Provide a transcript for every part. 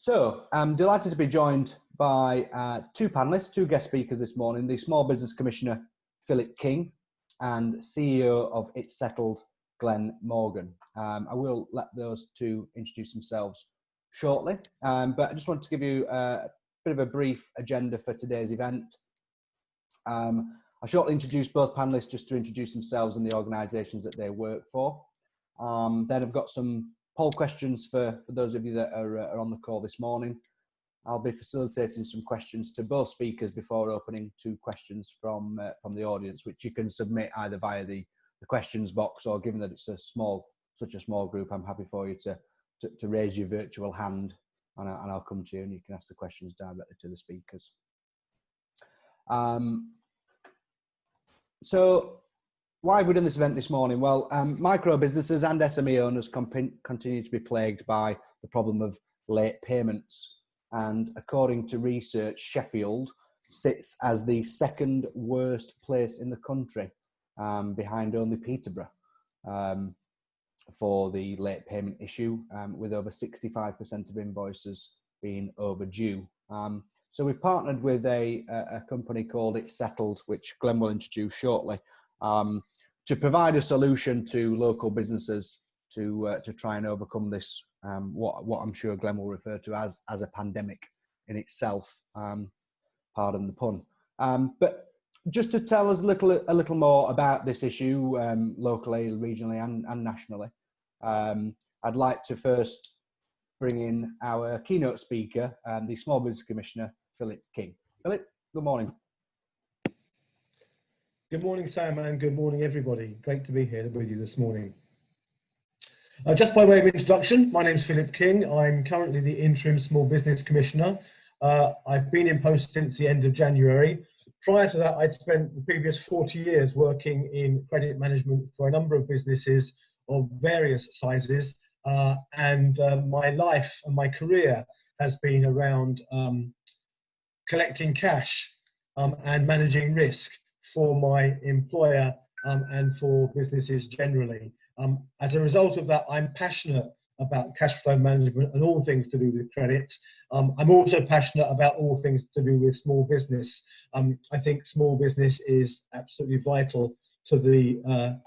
So I'm delighted to be joined by two panellists, two guest speakers this morning, the Small Business Commissioner, Phillip King, and CEO of It's Settled, Glen Morgan. I will let those two introduce themselves shortly, but I just want to give you a bit of a brief agenda for today's event. I'll shortly introduce both panellists just to introduce themselves and the organisations that they work for. Then I've got some poll questions for those of you that are on the call this morning. I'll be facilitating some questions to both speakers before opening to questions from the audience, which you can submit either via the questions box, or given that it's such a small group, I'm happy for you to raise your virtual hand, and I'll come to you and you can ask the questions directly to the speakers. So why have we done this event this morning? Well, micro businesses and SME owners continue to be plagued by the problem of late payments. And according to research, Sheffield sits as the second worst place in the country, behind only Peterborough, for the late payment issue, with over 65% of invoices being overdue. So we've partnered with a company called It's Settled, which Glen will introduce shortly, to provide a solution to local businesses to try and overcome this, what I'm sure Glen will refer to as a pandemic in itself, pardon the pun. But just to tell us a little more about this issue, locally, regionally and nationally, I'd like to first bring in our keynote speaker, the Small Business Commissioner, Phillip King. Phillip, good morning. Good morning, Sam, and good morning, everybody. Great to be here with you this morning. Just by way of introduction, my name is Phillip King. I'm currently the Interim Small Business Commissioner. I've been in post since the end of January. Prior to that, I'd spent the previous 40 years working in credit management for a number of businesses of various sizes, and my life and my career has been around collecting cash and managing risk for my employer and for businesses generally. As a result of that, I'm passionate about cash flow management and all things to do with credit. I'm also passionate about all things to do with small business. I think small business is absolutely vital to the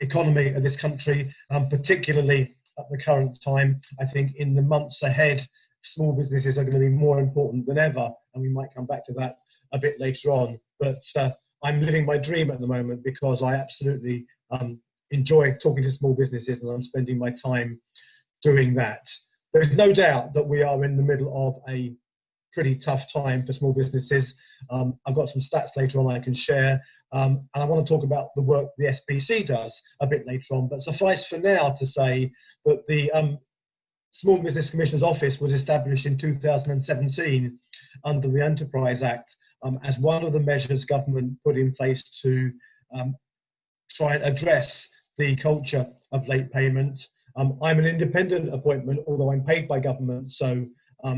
economy of this country, particularly at the current time. I think in the months ahead, small businesses are going to be more important than ever, and we might come back to that a bit later on. But I'm living my dream at the moment because I absolutely enjoy talking to small businesses, and I'm spending my time doing that. There's no doubt that we are in the middle of a pretty tough time for small businesses. I've got some stats later on I can share, and I want to talk about the work the SBC does a bit later on, but suffice for now to say that the Small Business Commissioner's Office was established in 2017 under the Enterprise Act as one of the measures government put in place to try and address the culture of late payment. I'm an independent appointment, although I'm paid by government, so I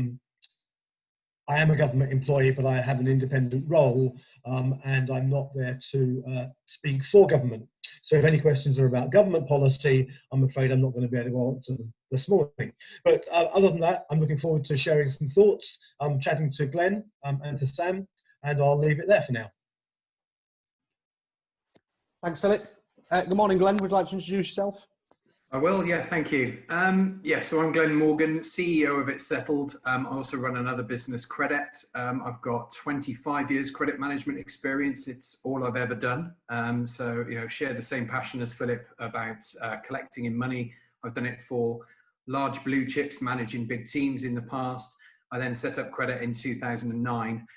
am a government employee, but I have an independent role, and I'm not there to speak for government. So if any questions are about government policy, I'm afraid I'm not going to be able to answer them this morning. But other than that, I'm looking forward to sharing some thoughts, chatting to Glen and to Sam, and I'll leave it there for now. Thanks, Phillip. Good morning, Glen. Would you like to introduce yourself? I will, yeah, thank you. So I'm Glen Morgan, CEO of It's Settled. I also run another business, Credit. I've got 25 years credit management experience. It's all I've ever done. So, share the same passion as Phillip about collecting in money. I've done it for large blue chips, managing big teams in the past. I then set up Credit in 2009.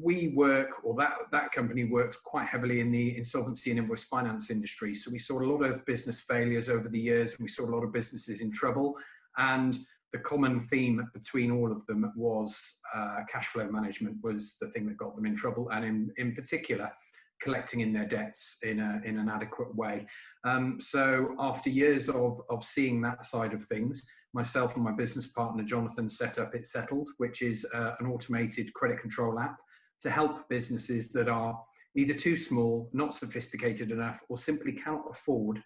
We work, or that company works quite heavily in the insolvency and invoice finance industry. So we saw a lot of business failures over the years, and we saw a lot of businesses in trouble. And the common theme between all of them was cash flow management was the thing that got them in trouble, and in particular, collecting in their debts in an adequate way. So after years of seeing that side of things, myself and my business partner, Jonathan, set up It's Settled, which is an automated credit control app to help businesses that are either too small, not sophisticated enough, or simply cannot afford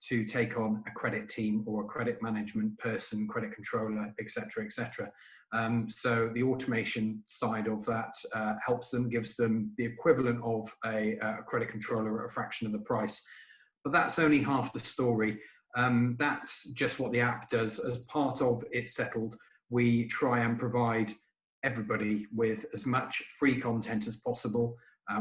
to take on a credit team or a credit management person, credit controller, etc., etc. So the automation side of that helps them, gives them the equivalent of a credit controller at a fraction of the price. But that's only half the story. That's just what the app does. As part of It's Settled, we try and provide everybody with as much free content as possible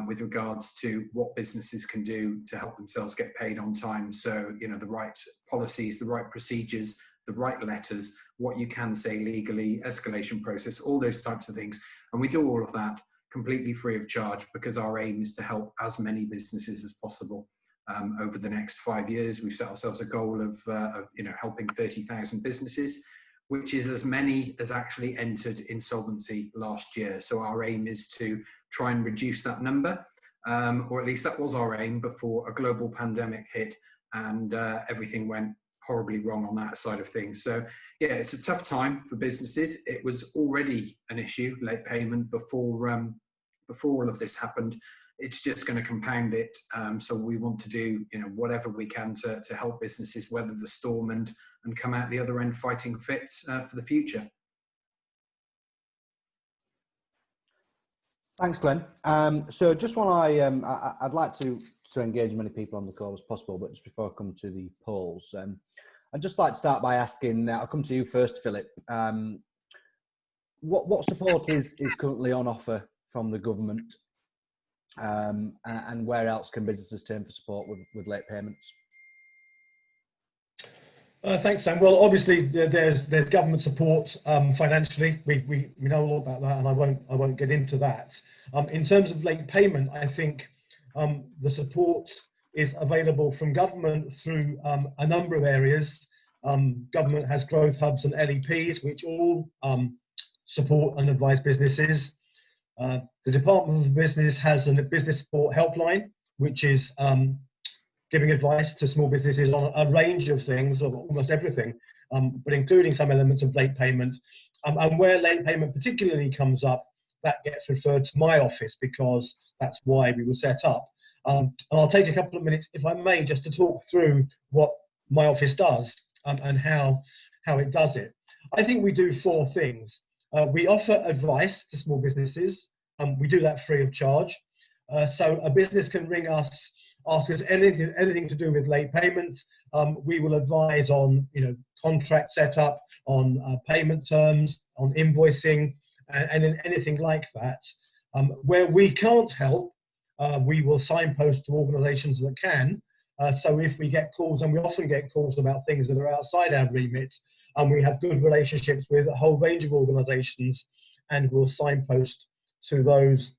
with regards to what businesses can do to help themselves get paid on time. So, you know, the right policies, the right procedures, the right letters, what you can say legally, escalation process, all those types of things. And we do all of that completely free of charge, because our aim is to help as many businesses as possible. Over the next 5 years, we've set ourselves a goal of helping 30,000 businesses, which is as many as actually entered insolvency last year. So our aim is to try and reduce that number, or at least that was our aim before a global pandemic hit and everything went horribly wrong on that side of things. So yeah, it's a tough time for businesses. It was already an issue, late payment, before all of this happened. It's just going to compound it. So we want to do, you know, whatever we can to help businesses weather the storm and come out the other end fighting fit for the future. Thanks, Glenn. So just while I'd like to engage as many people on the call as possible, but just before I come to the polls, I'd just like to start by asking, I'll come to you first, Philip. What support is currently on offer from the government? And where else can businesses turn for support with late payments? Thanks, Sam. Well, obviously there's government support financially. We know all about that, and I won't get into that. In terms of late payment, I think the support is available from government through a number of areas. Government has growth hubs and LEPs, which all support and advise businesses. The Department of Business has a business support helpline, which is giving advice to small businesses on a range of things, of almost everything, but including some elements of late payment. And where late payment particularly comes up, that gets referred to my office, because that's why we were set up. And I'll take a couple of minutes, if I may, just to talk through what my office does and how it does it. I think we do four things. We offer advice to small businesses. We do that free of charge. So a business can ring us, ask us anything to do with late payment. We will advise on, you know, contract setup, on payment terms, on invoicing, and anything like that. Where we can't help, we will signpost to organisations that can. So if we get calls, and we often get calls about things that are outside our remit, and we have good relationships with a whole range of organisations, and we'll signpost to those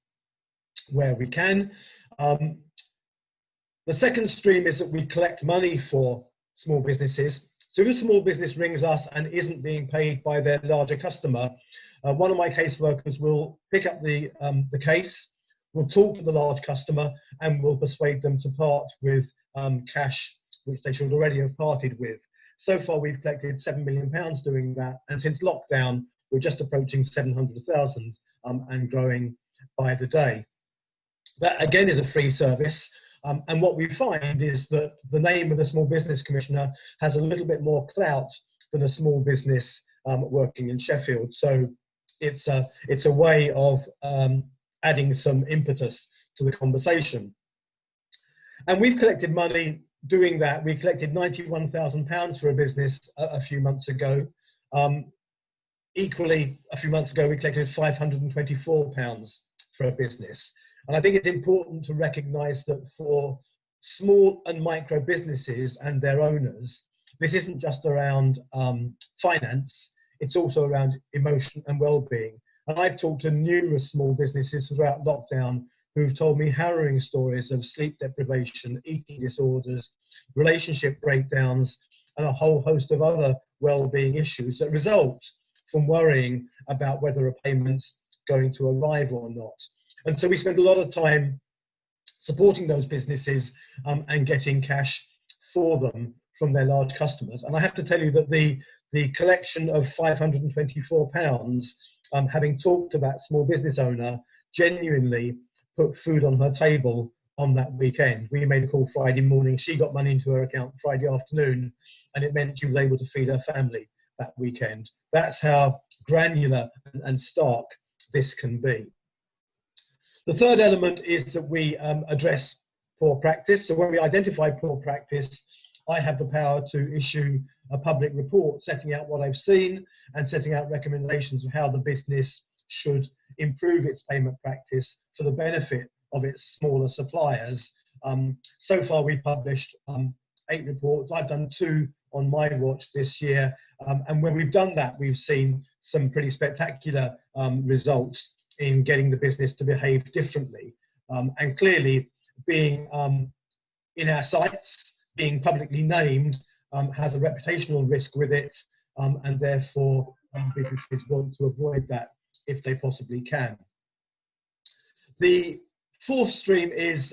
where we can. The second stream is that we collect money for small businesses. So if a small business rings us and isn't being paid by their larger customer, one of my caseworkers will pick up the case, will talk to the large customer, and will persuade them to part with cash, which they should already have parted with. So far, we've collected £7 million doing that, and since lockdown, we're just approaching 700,000 and growing by the day. That again is a free service, and what we find is that the name of the Small Business Commissioner has a little bit more clout than a small business working in Sheffield. So it's a way of adding some impetus to the conversation. And we've collected money doing that. We collected £91,000 for a business a few months ago. Equally, a few months ago, we collected £524 for a business. And I think it's important to recognise that for small and micro businesses and their owners, this isn't just around finance, it's also around emotion and well-being. And I've talked to numerous small businesses throughout lockdown who've told me harrowing stories of sleep deprivation, eating disorders, relationship breakdowns, and a whole host of other well-being issues that result from worrying about whether a payment's going to arrive or not. And so we spend a lot of time supporting those businesses and getting cash for them from their large customers. And I have to tell you that the collection of £524, having talked to that small business owner, genuinely put food on her table on that weekend. We made a call Friday morning, she got money into her account Friday afternoon, and it meant she was able to feed her family that weekend. That's how granular and stark this can be. The third element is that we address poor practice. So when we identify poor practice, I have the power to issue a public report setting out what I've seen and setting out recommendations of how the business should improve its payment practice for the benefit of its smaller suppliers. So far we've published 8 reports. I've done 2 on my watch this year, and when we've done that, we've seen some pretty spectacular results in getting the business to behave differently. And clearly, being in our sights, being publicly named, has a reputational risk with it, and therefore businesses want to avoid that if they possibly can. The fourth stream is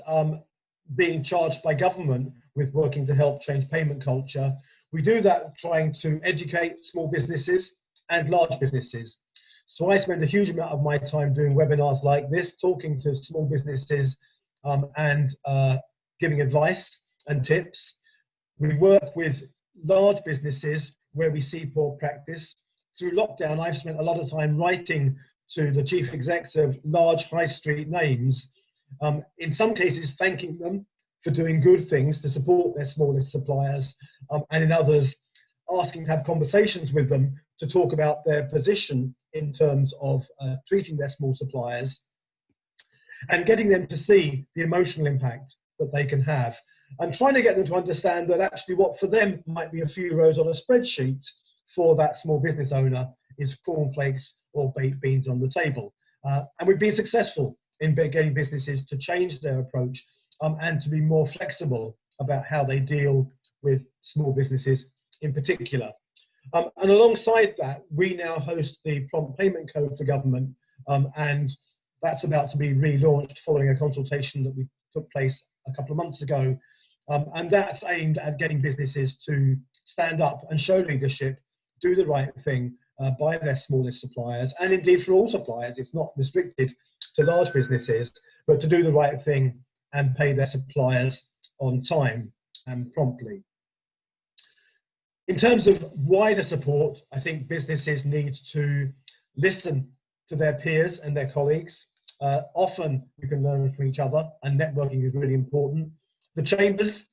being charged by government with working to help change payment culture. We do that trying to educate small businesses and large businesses. So I spend a huge amount of my time doing webinars like this, talking to small businesses and giving advice and tips. We work with large businesses where we see poor practice. Through lockdown, I've spent a lot of time writing to the chief execs of large high street names, in some cases thanking them for doing good things to support their smallest suppliers, and in others asking to have conversations with them to talk about their position in terms of treating their small suppliers and getting them to see the emotional impact that they can have, and trying to get them to understand that actually what for them might be a few rows on a spreadsheet, for that small business owner is cornflakes or baked beans on the table. And we've been successful in getting businesses to change their approach and to be more flexible about how they deal with small businesses in particular. And alongside that, we now host the Prompt Payment Code for Government, and that's about to be relaunched following a consultation that took place a couple of months ago. And that's aimed at getting businesses to stand up and show leadership, do the right thing by their smallest suppliers, and indeed for all suppliers. It's not restricted to large businesses, but to do the right thing and pay their suppliers on time and promptly. In terms of wider support, I think businesses need to listen to their peers and their colleagues. Often you can learn from each other, and networking is really important. The chambers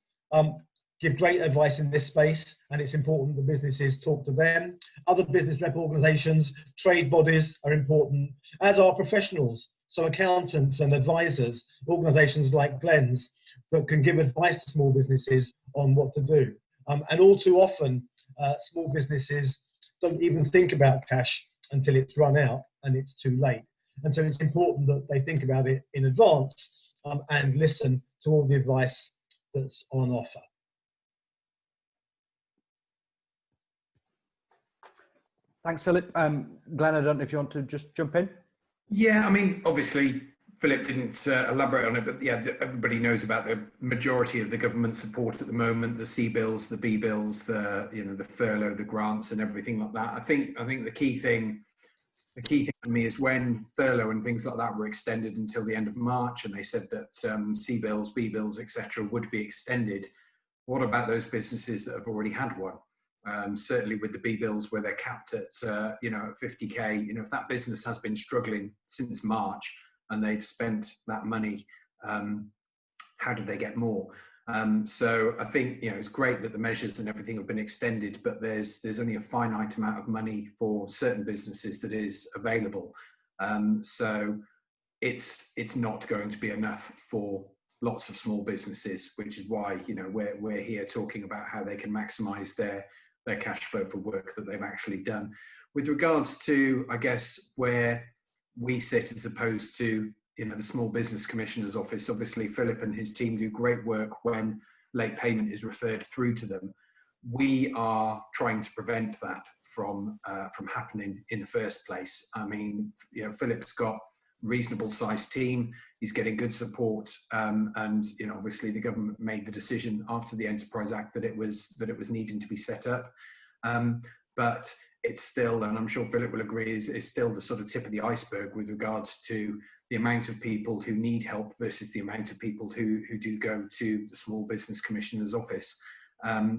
give great advice in this space, and it's important that businesses talk to them. Other business rep organisations, trade bodies are important, as are professionals, so accountants and advisors, organisations like Glen's that can give advice to small businesses on what to do. And all too often, small businesses don't even think about cash until it's run out and it's too late. And so it's important that they think about it in advance and listen to all the advice that's on offer. Thanks, Philip. Glen, I don't know if you want to just jump in. Yeah, I mean, obviously, Philip didn't elaborate on it, but yeah, everybody knows about the majority of the government support at the moment: the C bills, the B bills, the the furlough, the grants, and everything like that. I think the key thing for me is when furlough and things like that were extended until the end of March, and they said that C bills, B bills, etc., would be extended. What about those businesses that have already had one? Certainly with the B bills where they're capped at, at 50k, if that business has been struggling since March and they've spent that money, how do they get more? So I think, it's great that the measures and everything have been extended, but there's only a finite amount of money for certain businesses that is available. So it's not going to be enough for lots of small businesses, which is why, we're here talking about how they can maximize their cash flow for work that they've actually done. With regards to, I guess, where we sit as opposed to, the Small Business Commissioner's office, obviously Philip and his team do great work when late payment is referred through to them. We are trying to prevent that from happening in the first place. I mean, Philip's got reasonable sized team, he's getting good support, and obviously the government made the decision after the Enterprise Act that it was needing to be set up, but it's still, and I'm sure Philip will agree, is still the sort of tip of the iceberg with regards to the amount of people who need help versus the amount of people who do go to the Small Business Commissioner's office.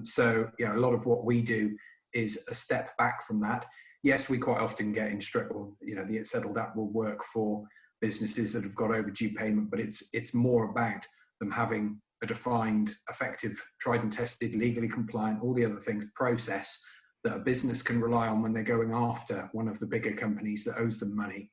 So, you know, a lot of what we do is a step back from that. Yes, we quite often get instructed, you know, the itsettled app will work for businesses that have got overdue payment, but it's more about them having a defined, effective, tried and tested, legally compliant, all the other things, process that a business can rely on when they're going after one of the bigger companies that owes them money.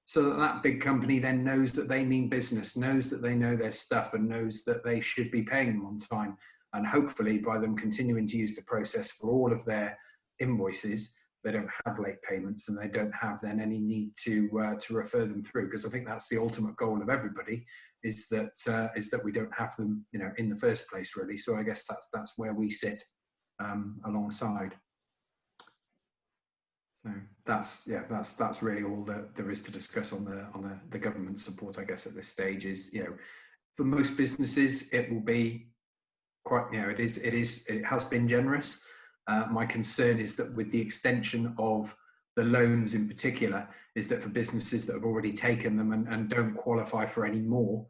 So that that big company then knows that they mean business, knows that they know their stuff, and knows that they should be paying them on time. And hopefully by them continuing to use the process for all of their invoices, they don't have late payments, and they don't have then any need to refer them through. Because I think that's the ultimate goal of everybody, is that we don't have them, you know, in the first place, really. So I guess that's where we sit alongside. So that's really all that there is to discuss on the government support, I guess, at this stage. Is, you know, for most businesses it will be quite, you know, it has been generous. My concern is that with the extension of the loans in particular, is that for businesses that have already taken them and don't qualify for any more,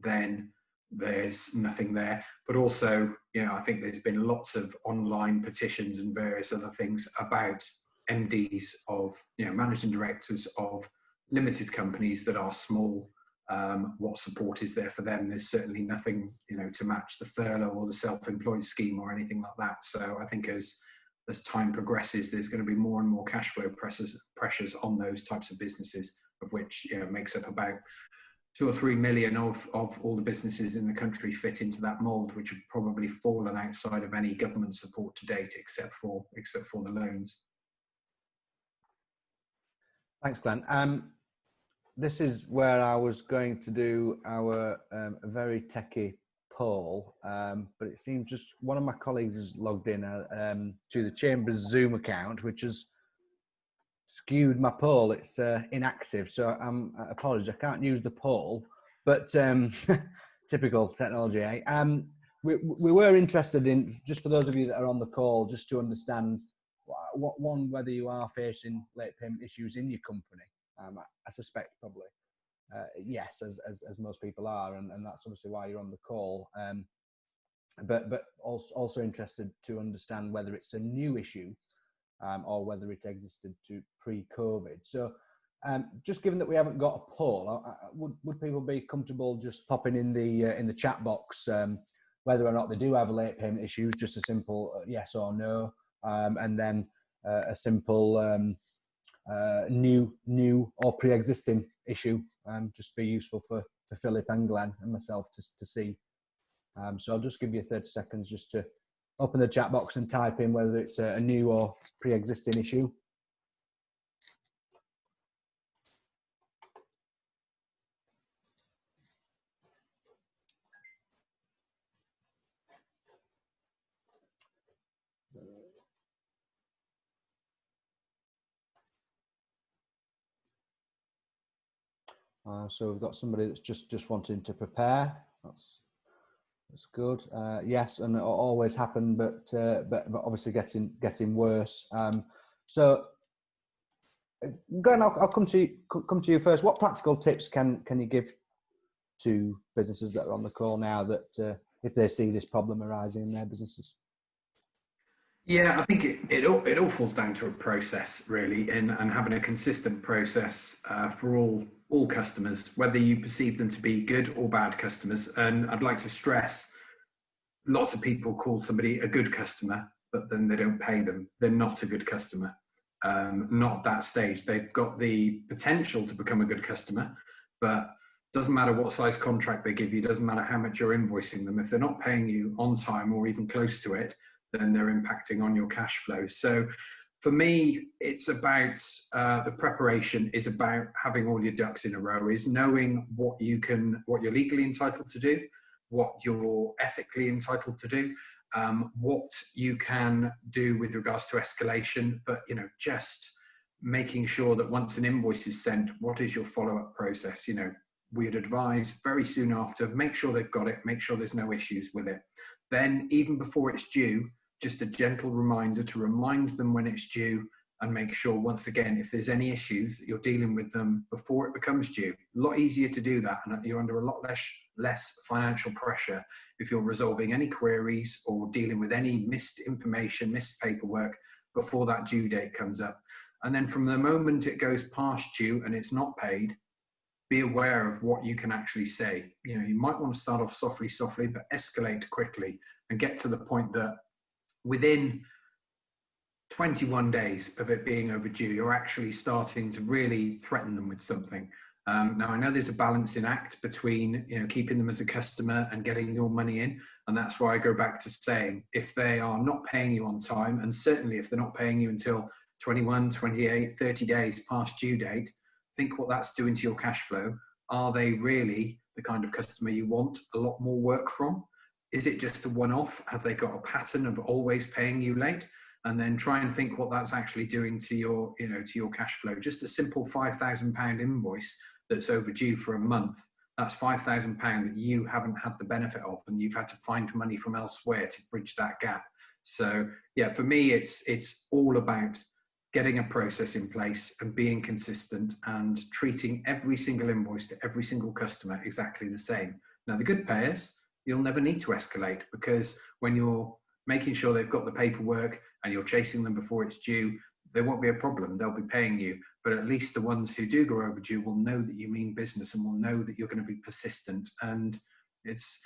then there's nothing there. But also, you know, I think there's been lots of online petitions and various other things about MDs of, you know, managing directors of limited companies that are small. What support is there for them? There's certainly nothing, you know, to match the furlough or the self-employed scheme or anything like that. So I think as time progresses, there's going to be more and more cash flow pressures on those types of businesses, of which, you know, makes up about 2 or 3 million of all the businesses in the country fit into that mould, which have probably fallen outside of any government support to date, except for the loans. Thanks, Glenn. This is where I was going to do our very techie poll, but it seems just one of my colleagues has logged in to the Chambers Zoom account, which has skewed my poll. It's inactive, so I apologize, I can't use the poll, but typical technology, eh? We were interested in, just for those of you that are on the call, just to understand whether you are facing late payment issues in your company. I suspect probably yes, as most people are, and that's obviously why you're on the call. But also interested to understand whether it's a new issue or whether it existed to pre-COVID. So just given that we haven't got a poll, would people be comfortable just popping in the chat box whether or not they do have late payment issues, just a simple yes or no, and then a simple new or pre-existing issue, just be useful for Philip and Glen and myself to see. So I'll just give you 30 seconds just to open the chat box and type in whether it's a new or pre-existing issue. So we've got somebody that's just wanting to prepare. That's good. Yes, and it'll always happen, but obviously getting worse. So, Glenn, I'll come to you first. What practical tips can you give to businesses that are on the call now that if they see this problem arising in their businesses? Yeah, I think it all falls down to a process, really, and having a consistent process for all customers, whether you perceive them to be good or bad customers. And I'd like to stress, lots of people call somebody a good customer, but then they don't pay them. They're not a good customer. Not at that stage. They've got the potential to become a good customer, but doesn't matter what size contract they give you, doesn't matter how much you're invoicing them. If they're not paying you on time or even close to it, then they're impacting on your cash flow. So for me, it's about the preparation is about having all your ducks in a row, is knowing what you're legally entitled to do, what you're ethically entitled to do, what you can do with regards to escalation, but just making sure that once an invoice is sent, what is your follow-up process? We'd advise very soon after, make sure they've got it, make sure there's no issues with it. Then even before it's due, just a gentle reminder to remind them when it's due, and make sure, once again, if there's any issues, that you're dealing with them before it becomes due. A lot easier to do that, and you're under a lot less financial pressure if you're resolving any queries or dealing with any missed information, missed paperwork before that due date comes up. And then from the moment it goes past due and it's not paid, be aware of what you can actually say. You know, you might want to start off softly, but escalate quickly and get to the point that within 21 days of it being overdue, you're actually starting to really threaten them with something. Now, I know there's a balancing act between, you know, keeping them as a customer and getting your money in. And that's why I go back to saying, if they are not paying you on time, and certainly if they're not paying you until 21, 28, 30 days past due date, think what that's doing to your cash flow. Are they really the kind of customer you want a lot more work from? Is it just a one-off? Have they got a pattern of always paying you late? And then try and think what that's actually doing to your, you know, to your cash flow. Just a simple £5,000 invoice that's overdue for a month, that's £5,000 that you haven't had the benefit of, and you've had to find money from elsewhere to bridge that gap. So yeah, for me, it's all about getting a process in place and being consistent and treating every single invoice to every single customer exactly the same. Now, the good payers, you'll never need to escalate, because when you're making sure they've got the paperwork and you're chasing them before it's due, there won't be a problem. They'll be paying you. But at least the ones who do go overdue will know that you mean business and will know that you're going to be persistent. And it's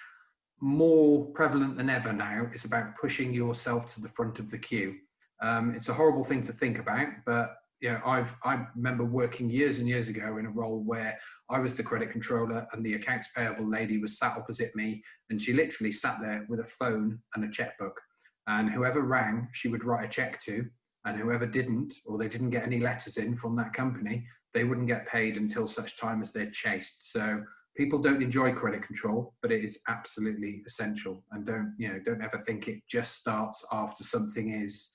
more prevalent than ever now. It's about pushing yourself to the front of the queue. It's a horrible thing to think about, but you know, I remember working years and years ago in a role where I was the credit controller and the accounts payable lady was sat opposite me, and she literally sat there with a phone and a checkbook. And whoever rang, she would write a check to, and whoever didn't, or they didn't get any letters in from that company, they wouldn't get paid until such time as they're chased. So people don't enjoy credit control, but it is absolutely essential. And don't ever think it just starts after something is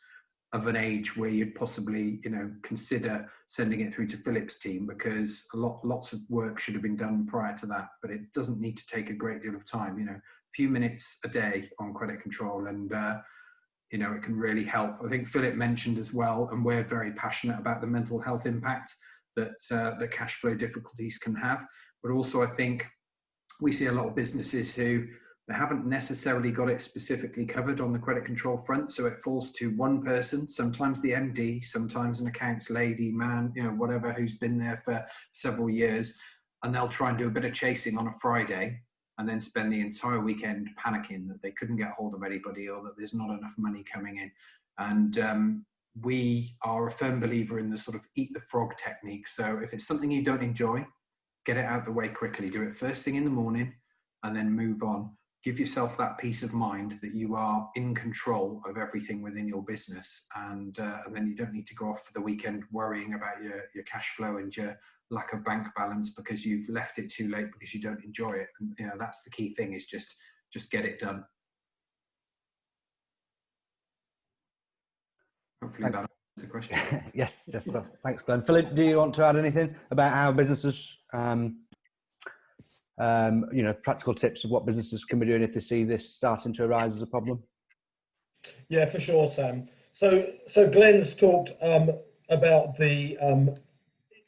of an age where you'd possibly, you know, consider sending it through to Phillip's team, because lots of work should have been done prior to that. But it doesn't need to take a great deal of time. You know, a few minutes a day on credit control, and you know, it can really help. I think Phillip mentioned as well, and we're very passionate about the mental health impact that the cash flow difficulties can have. But also, I think we see a lot of businesses who they haven't necessarily got it specifically covered on the credit control front. So it falls to one person, sometimes the MD, sometimes an accounts lady, man, you know, whatever, who's been there for several years. And they'll try and do a bit of chasing on a Friday and then spend the entire weekend panicking that they couldn't get hold of anybody or that there's not enough money coming in. And we are a firm believer in the sort of eat the frog technique. So if it's something you don't enjoy, get it out the way quickly. Do it first thing in the morning and then move on. Give yourself that peace of mind that you are in control of everything within your business, and then you don't need to go off for the weekend worrying about your cash flow and your lack of bank balance because you've left it too late because you don't enjoy it. And you know, that's the key thing, is just get it done. Hopefully that answers the question. Yes. Thanks, Glenn. Phillip, do you want to add anything about how businesses, you know, practical tips of what businesses can be doing if they see this starting to arise as a problem? Yeah, for sure, Sam. So Glenn's talked about the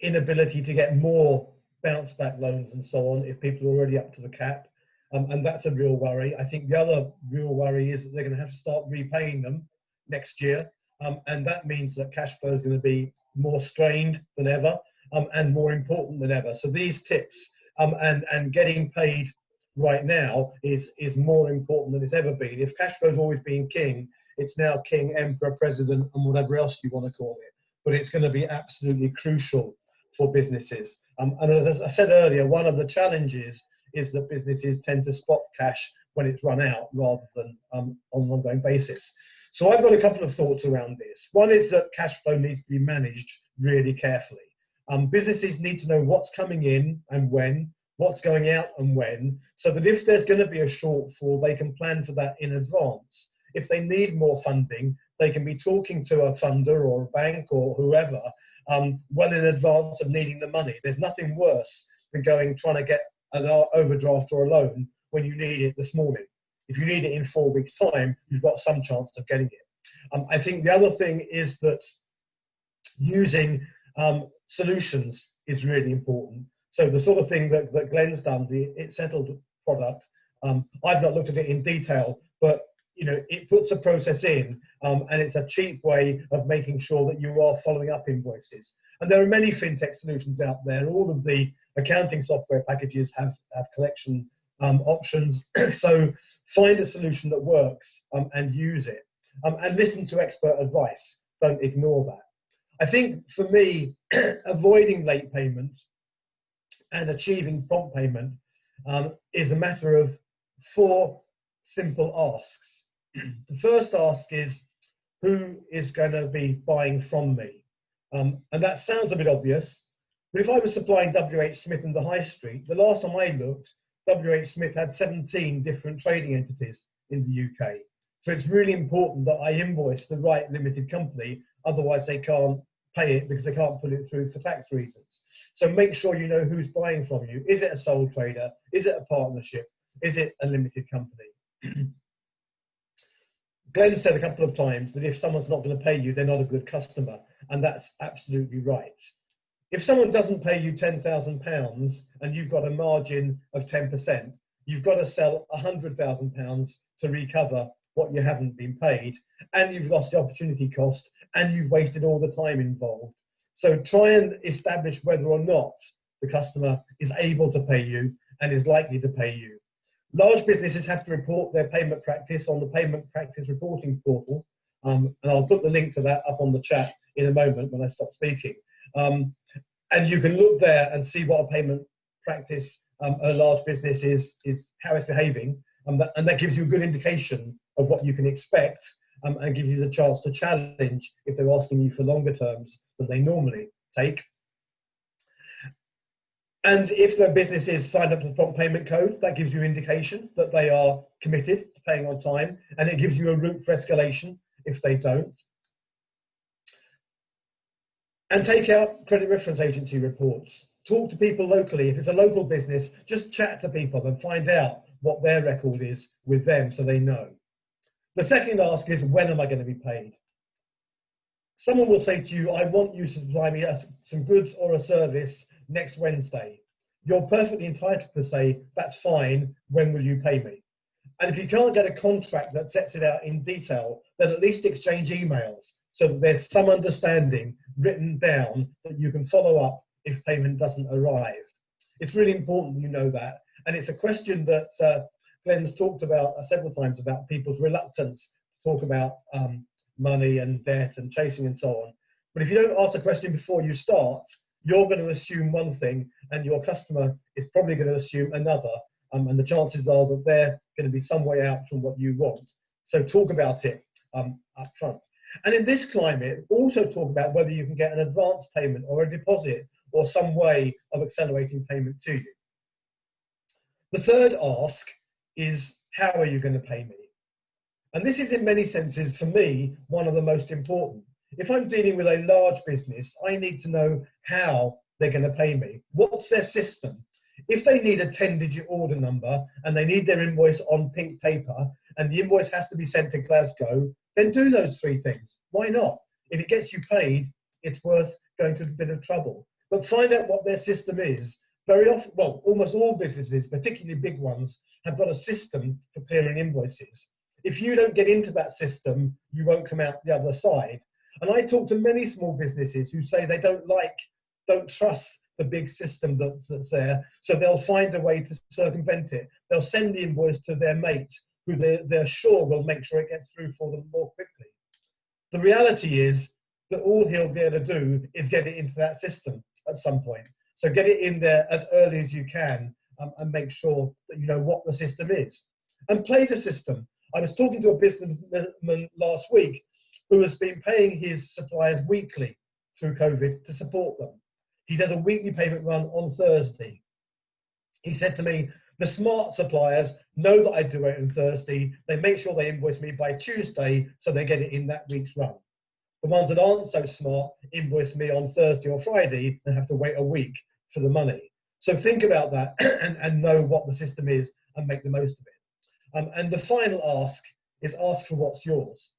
inability to get more bounce back loans and so on if people are already up to the cap, and that's a real worry. I think the other real worry is that they're going to have to start repaying them next year, and that means that cash flow is going to be more strained than ever, and more important than ever. So these tips and getting paid right now is more important than it's ever been. If cash flow's always been king, it's now king, emperor, president, and whatever else you want to call it. But it's going to be absolutely crucial for businesses. And as I said earlier, one of the challenges is that businesses tend to spot cash when it's run out rather than on an ongoing basis. So I've got a couple of thoughts around this. One is that cash flow needs to be managed really carefully. Businesses need to know what's coming in and when, what's going out and when, so that if there's going to be a shortfall, they can plan for that in advance. If they need more funding, they can be talking to a funder or a bank or whoever well in advance of needing the money. There's nothing worse than trying to get an overdraft or a loan when you need it this morning. If you need it in 4 weeks' time, you've got some chance of getting it. I think the other thing is that using solutions is really important. So the sort of thing that Glen's done, the itsettled product, I've not looked at it in detail, but it puts a process in, and it's a cheap way of making sure that you are following up invoices. And there are many fintech solutions out there. All of the accounting software packages have collection options. So find a solution that works and use it, and listen to expert advice. Don't ignore that. I think for me, avoiding late payment and achieving prompt payment is a matter of 4 simple asks. The first ask is, who is going to be buying from me? And that sounds a bit obvious, but if I was supplying WH Smith in the high street, the last time I looked, WH Smith had 17 different trading entities in the UK. So it's really important that I invoice the right limited company, otherwise they can't pay it because they can't put it through for tax reasons. So make sure you know who's buying from you. Is it a sole trader? Is it a partnership? Is it a limited company? Glen said a couple of times that if someone's not going to pay you, they're not a good customer, and that's absolutely right. If someone doesn't pay you £10,000 and you've got a margin of 10%, you've got to sell £100,000 to recover what you haven't been paid, and you've lost the opportunity cost, and you've wasted all the time involved. So try and establish whether or not the customer is able to pay you and is likely to pay you. Large businesses have to report their payment practice on the payment practice reporting portal, and I'll put the link to that up on the chat in a moment when I stop speaking. And you can look there and see what a payment practice a large business is how it's behaving, and that gives you a good indication of what you can expect, and gives you the chance to challenge if they're asking you for longer terms than they normally take. And if the business is signed up to the prompt payment code, that gives you indication that they are committed to paying on time, and it gives you a route for escalation if they don't. And take out credit reference agency reports. Talk to people locally. If it's a local business, just chat to people and find out what their record is with them so they know. The second ask is, when am I going to be paid? Someone will say to you, I want you to supply me some goods or a service next Wednesday. You're perfectly entitled to say, that's fine, when will you pay me? And if you can't get a contract that sets it out in detail, then at least exchange emails so that there's some understanding written down that you can follow up if payment doesn't arrive. It's really important that you know that. And it's a question that Glen's talked about several times, about people's reluctance to talk about money and debt and chasing and so on. But if you don't ask a question before you start, you're going to assume one thing and your customer is probably going to assume another, and the chances are that they're going to be some way out from what you want. So talk about it up front. And in this climate, also talk about whether you can get an advance payment or a deposit or some way of accelerating payment to you. The third ask is, how are you going to pay me? And this is, in many senses, for me, one of the most important. If I'm dealing with a large business, I need to know how they're going to pay me. What's their system? If they need a 10-digit order number and they need their invoice on pink paper and the invoice has to be sent to Glasgow, then do those 3 things. Why not? If it gets you paid, it's worth going to a bit of trouble. But find out what their system is. Very often, well, almost all businesses, particularly big ones, have got a system for clearing invoices. If you don't get into that system, you won't come out the other side. And I talk to many small businesses who say they don't trust the big system that's there, so they'll find a way to circumvent it. They'll send the invoice to their mate, who they're sure will make sure it gets through for them more quickly. The reality is that all he'll be able to do is get it into that system at some point. So get it in there as early as you can, and make sure that you know what the system is. And play the system. I was talking to a businessman last week who has been paying his suppliers weekly through COVID to support them. He does a weekly payment run on Thursday. He said to me, the smart suppliers know that I do it on Thursday. They make sure they invoice me by Tuesday so they get it in that week's run. The ones that aren't so smart invoice me on Thursday or Friday and have to wait a week for the money. So think about that and know what the system is and make the most of it. And the final ask is ask for what's yours.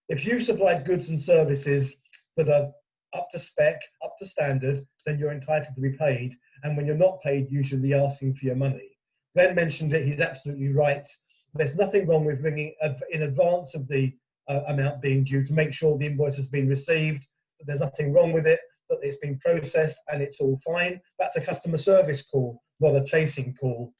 If you've supplied goods and services that are up to spec, up to standard, then you're entitled to be paid. And when you're not paid, you should be asking for your money. Glen mentioned it, he's absolutely right. There's nothing wrong with ringing in advance of the amount being due to make sure the invoice has been received, that there's nothing wrong with it, that it's been processed and it's all fine. That's a customer service call, not a chasing call.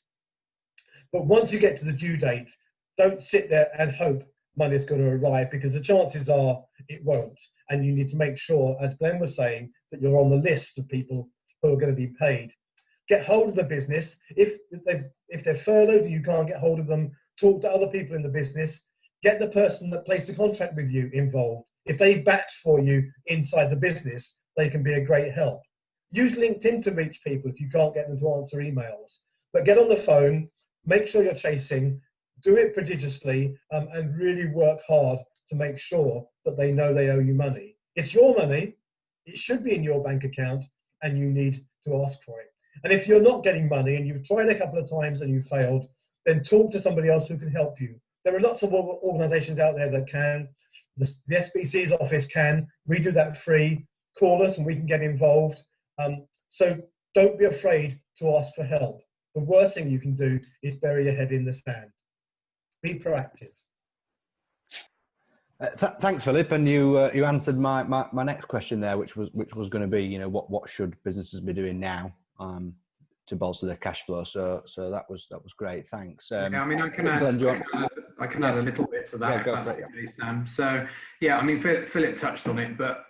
But once you get to the due date, don't sit there and hope money's going to arrive, because the chances are it won't. And you need to make sure, as Glen was saying, that you're on the list of people who are going to be paid. Get hold of the business. If they're furloughed and you can't get hold of them, talk to other people in the business. Get the person that placed the contract with you involved. If they batch for you inside the business, they can be a great help. Use LinkedIn to reach people if you can't get them to answer emails. But get on the phone, make sure you're chasing, do it prodigiously, and really work hard to make sure that they know they owe you money. It's your money, it should be in your bank account, and you need to ask for it. And if you're not getting money and you've tried a couple of times and you've failed, then talk to somebody else who can help you. There are lots of organisations out there that can. The SBC's office can. We do that free. Call us and we can get involved. So don't be afraid to ask for help. The worst thing you can do is bury your head in the sand. Be proactive. Thanks, Philip. And you answered my next question there, which was going to be, you know, what should businesses be doing now to bolster their cash flow? So that was great. Thanks. Yeah, I mean, I can add a little bit to that, if that's okay, Sam. So yeah, I mean, Philip touched on it, but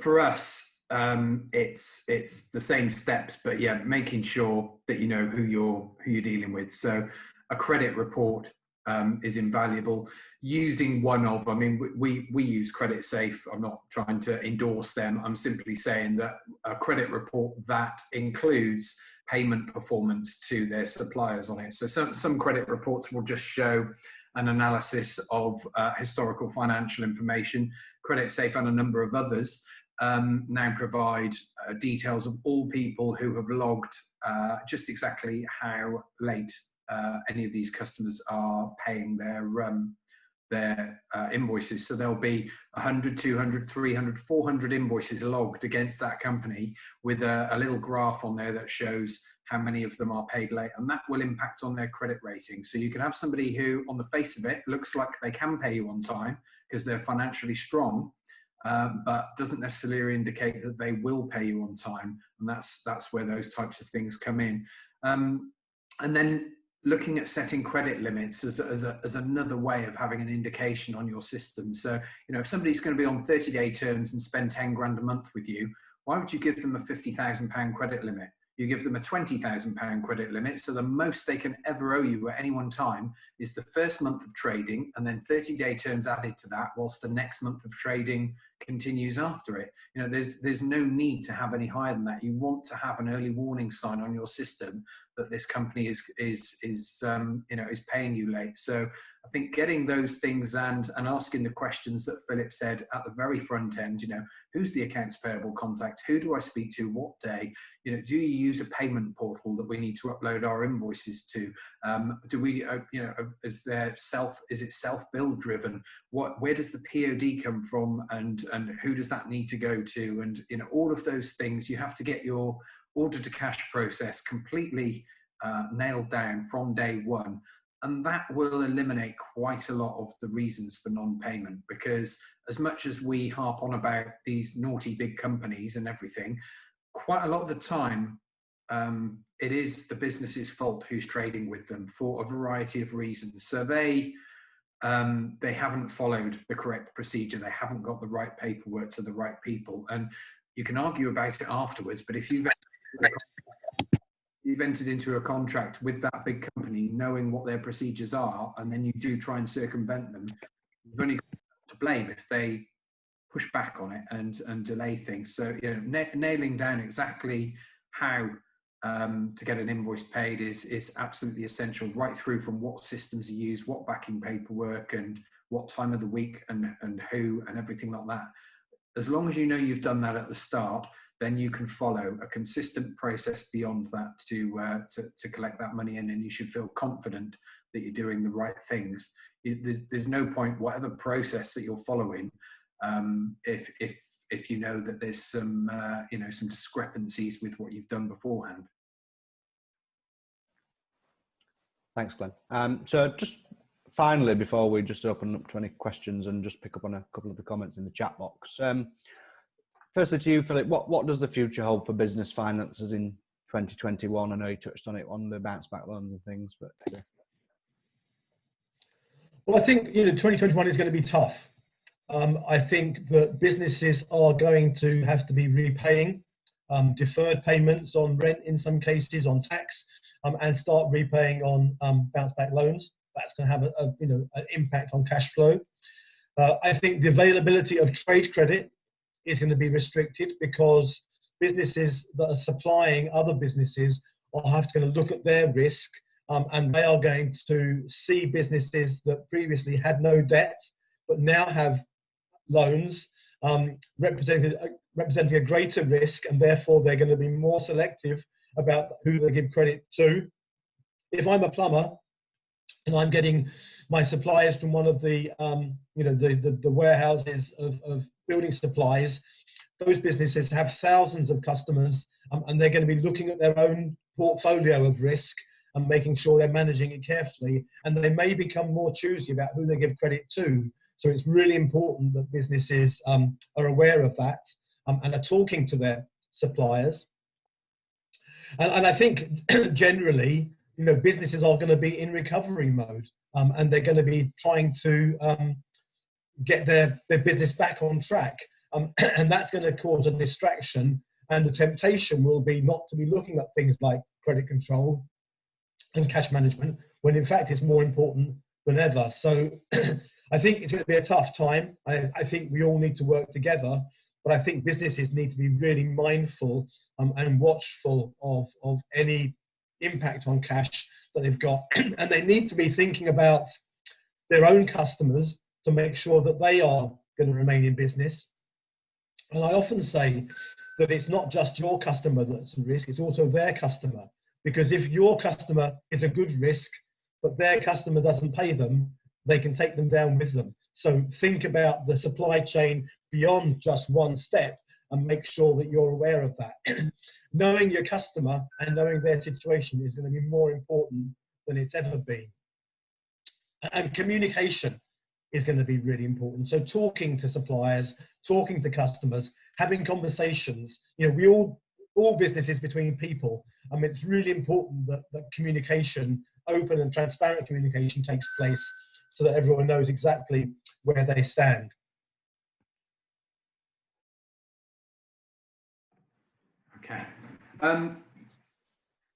for us, it's the same steps, but yeah, making sure that you know who you're dealing with. So a credit report is invaluable. Using one of, I mean, we use Credit Safe. I'm not trying to endorse them. I'm simply saying that a credit report that includes payment performance to their suppliers on it. So some credit reports will just show an analysis of historical financial information. Credit Safe and a number of others now provide details of all people who have logged just exactly how late any of these customers are paying their invoices. So there'll be 100, 200, 300, 400 invoices logged against that company with a little graph on there that shows how many of them are paid late, and that will impact on their credit rating. So you can have somebody who on the face of it looks like they can pay you on time because they're financially strong, but doesn't necessarily indicate that they will pay you on time, and that's where those types of things come in. And then looking at setting credit limits as another way of having an indication on your system. So, you know, if somebody's going to be on 30-day terms and spend 10 grand a month with you, why would you give them a £50,000 credit limit? You give them a £20,000 credit limit. So the most they can ever owe you at any one time is the first month of trading, and then 30-day terms added to that, whilst the next month of trading continues after it. You know, there's no need to have any higher than that. You want to have an early warning sign on your system that this company is paying you late. So I think getting those things and asking the questions that Philip said at the very front end, you know, who's the accounts payable contact? Who do I speak to? What day? You know, do you use a payment portal that we need to upload our invoices to? Do we, is it self-bill driven? Where does the POD come from, and who does that need to go to? And, you know, all of those things, you have to get your order to cash process completely nailed down from day one. And that will eliminate quite a lot of the reasons for non-payment, because as much as we harp on about these naughty big companies and everything, quite a lot of the time, it is the business's fault who's trading with them for a variety of reasons. So they haven't followed the correct procedure. They haven't got the right paperwork to the right people. And you can argue about it afterwards, but if you've entered into a contract with that big company, knowing what their procedures are, and then you do try and circumvent them, you've only got to blame if they push back on it and delay things. So, you know, nailing down exactly how to get an invoice paid is absolutely essential, right through from what systems are used, what backing paperwork, and what time of the week, and who, and everything like that. As long as you know you've done that at the start, then you can follow a consistent process beyond that to collect that money in, and you should feel confident that you're doing the right things. There's no point, whatever process that you're following, if you know that there's some some discrepancies with what you've done beforehand. Thanks, Glenn. So just finally, before we just open up to any questions and just pick up on a couple of the comments in the chat box. Firstly to you, Philip, what does the future hold for business finances in 2021? I know you touched on it on the bounce back loans and things, but well, I think 2021 is going to be tough. I think that businesses are going to have to be repaying deferred payments on rent in some cases, on tax, and start repaying on bounce back loans. That's going to have an impact on cash flow. I think the availability of trade credit is going to be restricted because businesses that are supplying other businesses are have to look at their risk, and they are going to see businesses that previously had no debt but now have loans representing a greater risk, and therefore they're going to be more selective about who they give credit to. If I'm a plumber and I'm getting my suppliers from one of the the warehouses of building supplies, those businesses have thousands of customers, and they're going to be looking at their own portfolio of risk and making sure they're managing it carefully, and they may become more choosy about who they give credit to. So it's really important that businesses are aware of that and are talking to their suppliers. And I think generally, businesses are going to be in recovery mode, and they're going to be trying to get their business back on track. And that's going to cause a distraction, and the temptation will be not to be looking at things like credit control and cash management, when in fact it's more important than ever. So I think it's going to be a tough time. I think we all need to work together, but I think businesses need to be really mindful and watchful of any impact on cash that they've got. And they need to be thinking about their own customers to make sure that they are going to remain in business. And I often say that it's not just your customer that's at risk, it's also their customer. Because if your customer is a good risk, but their customer doesn't pay them, they can take them down with them. So think about the supply chain beyond just one step and make sure that you're aware of that. Knowing your customer and knowing their situation is going to be more important than it's ever been. And communication is going to be really important. So talking to suppliers, talking to customers, having conversations. We all businesses between people. It's really important that communication, open and transparent communication, takes place so that everyone knows exactly where they stand. Okay.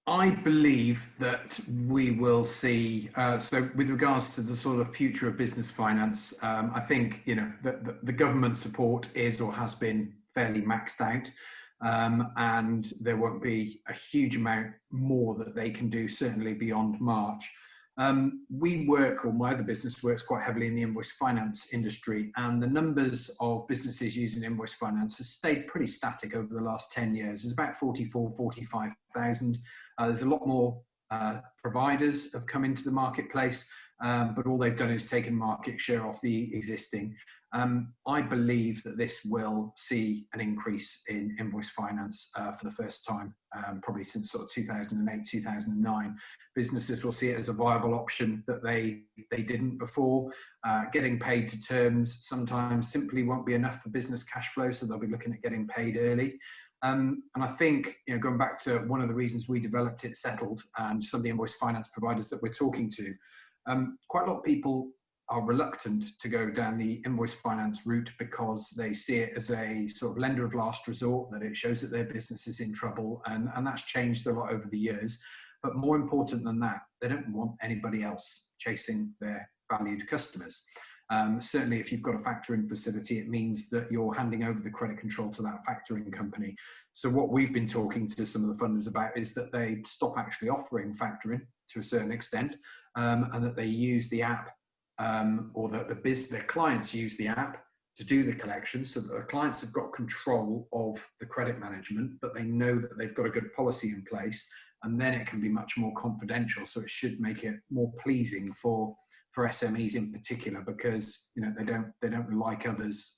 I believe that we will see, so with regards to the sort of future of business finance, I think, the government support is or has been fairly maxed out, and there won't be a huge amount more that they can do, certainly beyond March. My other business works quite heavily in the invoice finance industry, and the numbers of businesses using invoice finance has stayed pretty static over the last 10 years. It's about 45,000. There's a lot more providers have come into the marketplace, but all they've done is taken market share off the existing. I believe that this will see an increase in invoice finance for the first time, probably since sort of 2008, 2009. Businesses will see it as a viable option that they didn't before. Getting paid to terms sometimes simply won't be enough for business cash flow, so they'll be looking at getting paid early. And I think, going back to one of the reasons we developed itsettled and some of the invoice finance providers that we're talking to, quite a lot of people are reluctant to go down the invoice finance route because they see it as a sort of lender of last resort, that it shows that their business is in trouble, and that's changed a lot over the years. But more important than that, they don't want anybody else chasing their valued customers. Certainly if you've got a factoring facility, it means that you're handing over the credit control to that factoring company. So what we've been talking to some of the funders about is that they stop actually offering factoring to a certain extent, and that they use the app, or that their clients use the app to do the collections, so that the clients have got control of the credit management, but they know that they've got a good policy in place, and then it can be much more confidential. So it should make it more pleasing for SMEs in particular, because they don't like others.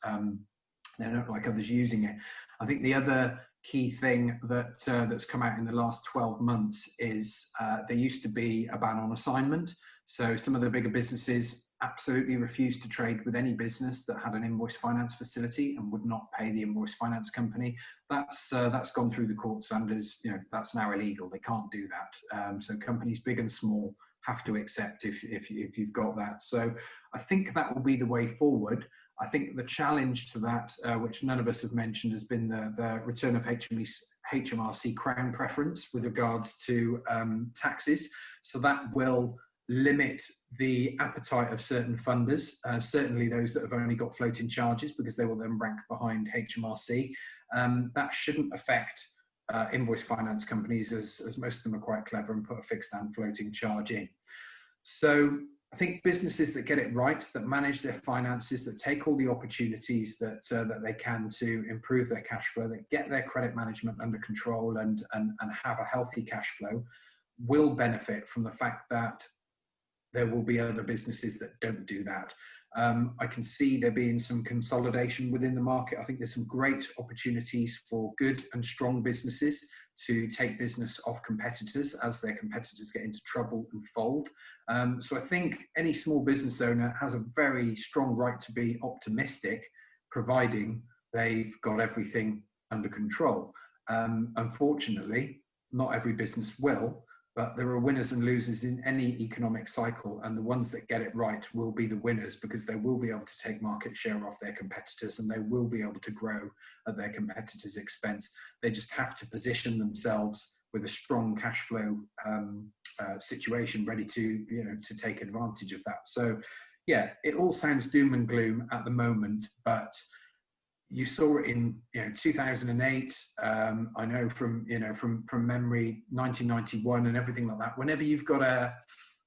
They don't like others using it. I think the other key thing that's come out in the last 12 months is there used to be a ban on assignment. So some of the bigger businesses absolutely refused to trade with any business that had an invoice finance facility and would not pay the invoice finance company. That's gone through the courts, and is, that's now illegal. They can't do that. So companies big and small have to accept if you've got that. So I think that will be the way forward. I think the challenge to that, which none of us have mentioned, has been the return of HMRC Crown preference with regards to taxes. So that will limit the appetite of certain funders, certainly those that have only got floating charges, because they will then rank behind HMRC. That shouldn't affect invoice finance companies, as most of them are quite clever and put a fixed and floating charge in. So I think businesses that get it right, that manage their finances, that take all the opportunities that they can to improve their cash flow, that get their credit management under control and have a healthy cash flow, will benefit from the fact that there will be other businesses that don't do that. I can see there being some consolidation within the market. I think there's some great opportunities for good and strong businesses to take business off competitors as their competitors get into trouble and fold. So I think any small business owner has a very strong right to be optimistic, providing they've got everything under control. Unfortunately, not every business will, but there are winners and losers in any economic cycle, and the ones that get it right will be the winners, because they will be able to take market share off their competitors, and they will be able to grow at their competitors' expense. They just have to position themselves with a strong cash flow situation, ready to take advantage of that. So yeah, it all sounds doom and gloom at the moment, but you saw it in 2008. I know from memory, 1991 and everything like that. Whenever you've got a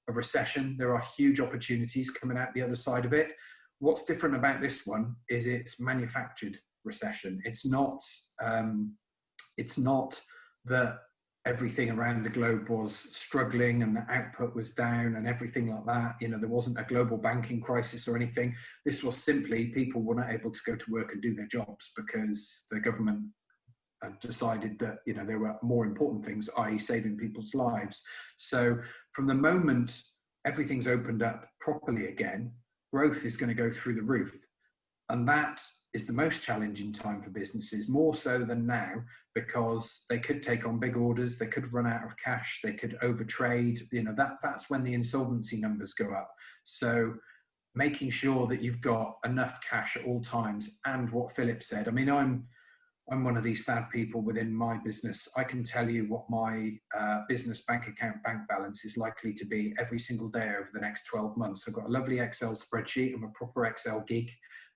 recession, there are huge opportunities coming out the other side of it. What's different about this one is it's manufactured recession. It's not that everything around the globe was struggling and the output was down and everything like that. There wasn't a global banking crisis or anything. This was simply people were not able to go to work and do their jobs because the government decided that there were more important things, i.e. saving people's lives. So from the moment everything's opened up properly again, growth is going to go through the roof. And that is the most challenging time for businesses, more so than now, because they could take on big orders, they could run out of cash, they could overtrade. That's when the insolvency numbers go up. So making sure that you've got enough cash at all times, and what Phillip said. I mean, I'm one of these sad people within my business. I can tell you what my business bank balance is likely to be every single day over the next 12 months. I've got a lovely Excel spreadsheet. I'm a proper Excel geek.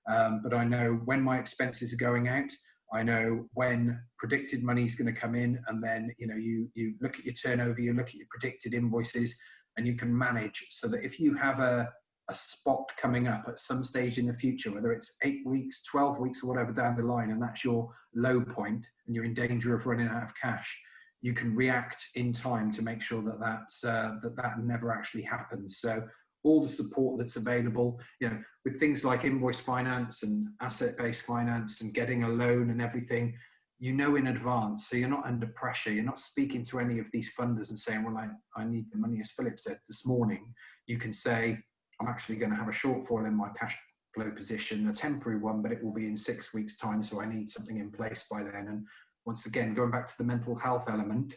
But I know when my expenses are going out. I know when predicted money is going to come in, and then you look at your turnover, you look at your predicted invoices, and you can manage so that if you have a spot coming up at some stage in the future, whether it's 8 weeks, 12 weeks, or whatever down the line, and that's your low point, and you're in danger of running out of cash, you can react in time to make sure that never actually happens. So all the support that's available, with things like invoice finance and asset-based finance and getting a loan and everything, in advance. So you're not under pressure. You're not speaking to any of these funders and saying, well, I need the money, as Phillip said this morning. You can say, I'm actually going to have a shortfall in my cash flow position, a temporary one, but it will be in 6 weeks' time. So I need something in place by then. And once again, going back to the mental health element,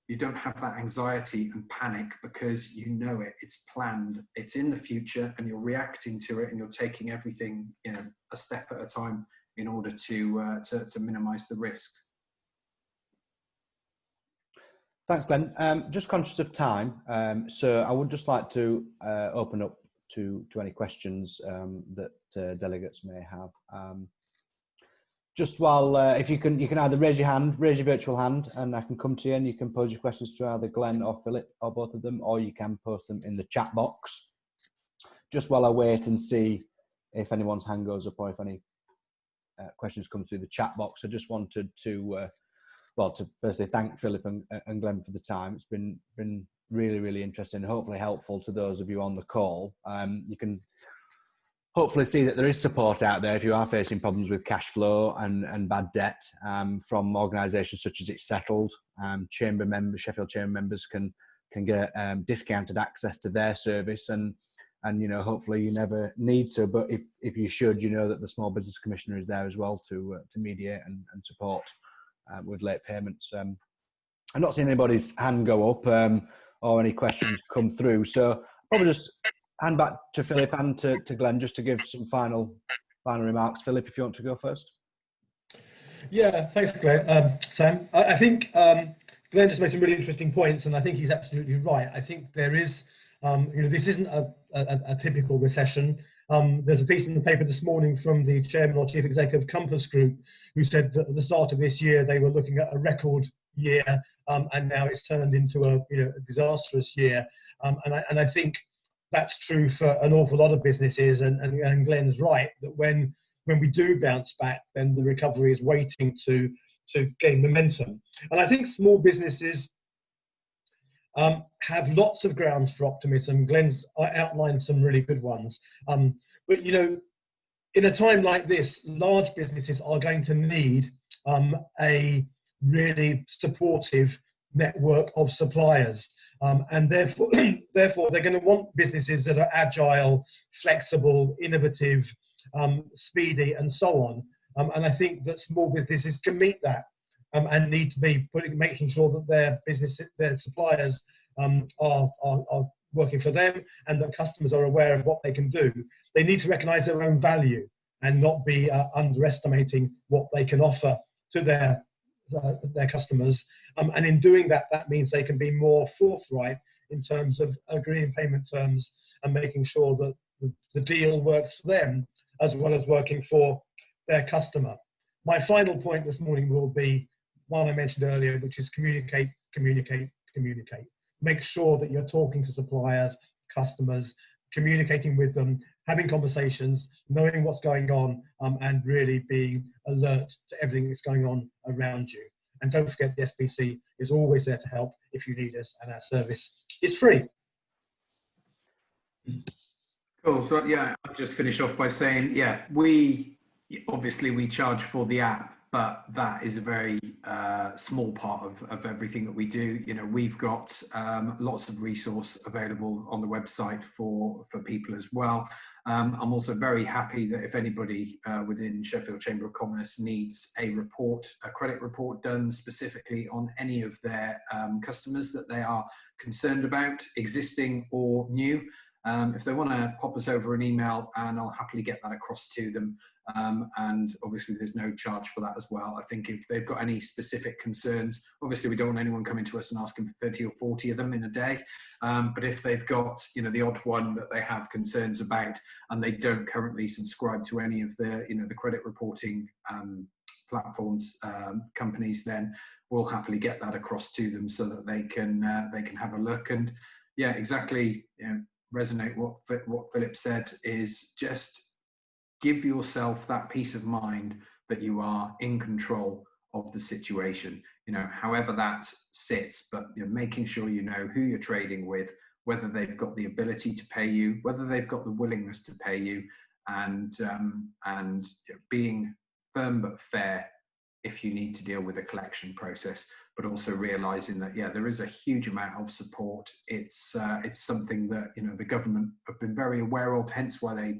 you don't have that anxiety and panic because it's planned, it's in the future, and you're reacting to it, and you're taking everything a step at a time in order to minimise the risk. Thanks, Glenn. Just conscious of time, so I would just like to open up to any questions that delegates may have. Just while, if you can either raise your virtual hand, and I can come to you, and you can pose your questions to either Glenn or Phillip or both of them, or you can post them in the chat box. Just while I wait and see if anyone's hand goes up or if any questions come through the chat box, I just wanted to well, to firstly thank Philip and Glen for the time. It's been really, really interesting and hopefully helpful to those of you on the call. You can hopefully see that there is support out there if you are facing problems with cash flow and bad debt from organisations such as It's Settled. Chamber members, Sheffield Chamber members can get discounted access to their service, and hopefully you never need to, but if you should, that the Small Business Commissioner is there as well to mediate and support with late payments. I'm not seeing anybody's hand go up or any questions come through, so probably just hand back to Philip and to Glen just to give some final remarks. Philip, if you want to go first. Yeah, thanks, Glen. Sam, I think Glen just made some really interesting points, and I think he's absolutely right. I think there is, this isn't a typical recession. There's a piece in the paper this morning from the chairman or chief executive of Compass Group, who said that at the start of this year they were looking at a record year, and now it's turned into a disastrous year. And I think that's true for an awful lot of businesses. And Glen's right that when we do bounce back, then the recovery is waiting to gain momentum. And I think small businesses have lots of grounds for optimism. Glen's outlined some really good ones. But in a time like this, large businesses are going to need a really supportive network of suppliers. And therefore they're going to want businesses that are agile, flexible, innovative, speedy, and so on. And I think that small businesses can meet that and need to be making sure that their suppliers are working for them, and that customers are aware of what they can do. They need to recognise their own value and not be underestimating what they can offer to their customers. And in doing that, that means they can be more forthright in terms of agreeing payment terms and making sure that the deal works for them as well as working for their customer. My final point this morning will be one I mentioned earlier, which is communicate. Make sure that you're talking to suppliers, customers, communicating with them, having conversations, knowing what's going on, and really being alert to everything that's going on around you. And don't forget, the SBC is always there to help if you need us, and our service is free. Cool. So yeah, I'll just finish off by saying, we charge for the app, but that is a very small part of everything that we do. We've got lots of resource available on the website for people as well. I'm also very happy that if anybody within Sheffield Chamber of Commerce needs a credit report done specifically on any of their customers that they are concerned about, existing or new, if they want to pop us over an email, and I'll happily get that across to them. And obviously there's no charge for that as well. I think if they've got any specific concerns, obviously we don't want anyone coming to us and asking for 30 or 40 of them in a day. But if they've got, the odd one that they have concerns about, and they don't currently subscribe to any of the, the credit reporting platforms, companies, then we'll happily get that across to them so that they can have a look. And yeah, exactly, resonate what Philip said is just give yourself that peace of mind that you are in control of the situation, however that sits, but making sure you know who you're trading with, whether they've got the ability to pay you, whether they've got the willingness to pay you, and being firm but fair if you need to deal with a collection process, but also realizing that, there is a huge amount of support. It's something that, the government have been very aware of, hence why they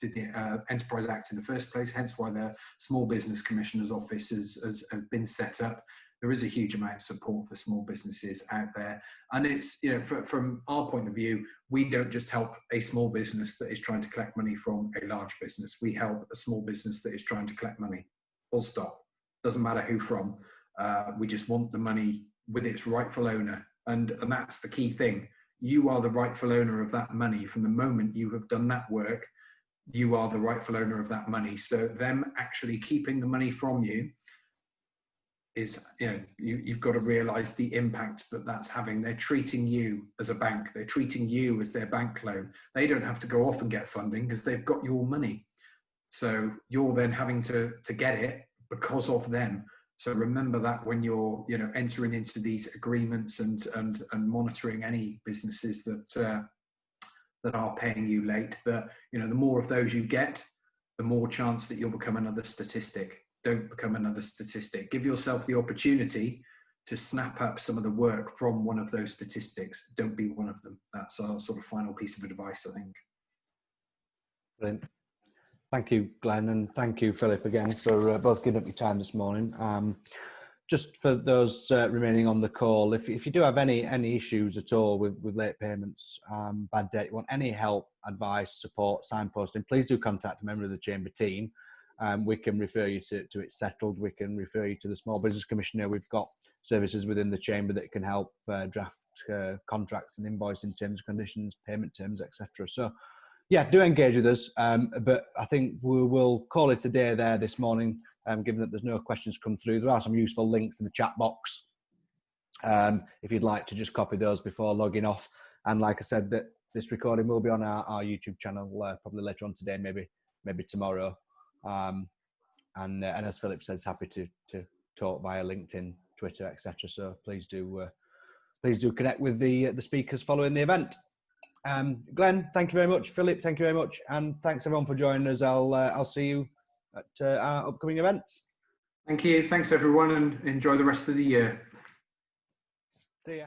did the Enterprise Act in the first place, hence why the Small Business Commissioner's Office has been set up. There is a huge amount of support for small businesses out there. And it's, from our point of view, we don't just help a small business that is trying to collect money from a large business. We help a small business that is trying to collect money. Full stop. Doesn't matter who from. We just want the money with its rightful owner. And that's the key thing. You are the rightful owner of that money. From the moment you have done that work, you are the rightful owner of that money. So them actually keeping the money from you is, you've got to realize the impact that that's having. They're treating you as a bank. They're treating you as their bank loan. They don't have to go off and get funding because they've got your money. So you're then having to get it because of them. So remember that when you're, entering into these agreements and monitoring any businesses that are paying you late, that, the more of those you get, the more chance that you'll become another statistic. Don't become another statistic. Give yourself the opportunity to snap up some of the work from one of those statistics. Don't be one of them. That's our sort of final piece of advice, I think. Brilliant. Thank you, Glenn, and thank you, Philip, again for both giving up your time this morning. Just for those remaining on the call, if you do have any issues at all with late payments, bad debt, you want any help, advice, support, signposting, please do contact a member of the Chamber team. We can refer you to It's Settled. We can refer you to the Small Business Commissioner. We've got services within the Chamber that can help draft contracts and invoicing terms and conditions, payment terms, etc. So, yeah, do engage with us. But I think we will call it a day there this morning, given that there's no questions come through. There are some useful links in the chat box if you'd like to just copy those before logging off. And like I said, that this recording will be on our YouTube channel probably later on today, maybe tomorrow. And as Philip says, happy to talk via LinkedIn, Twitter, etc. So please do connect with the speakers following the event. Glenn, thank you very much. Philip, thank you very much, and thanks everyone for joining us. I'll see you at our upcoming events. Thank you. Thanks everyone, and enjoy the rest of the year. See ya.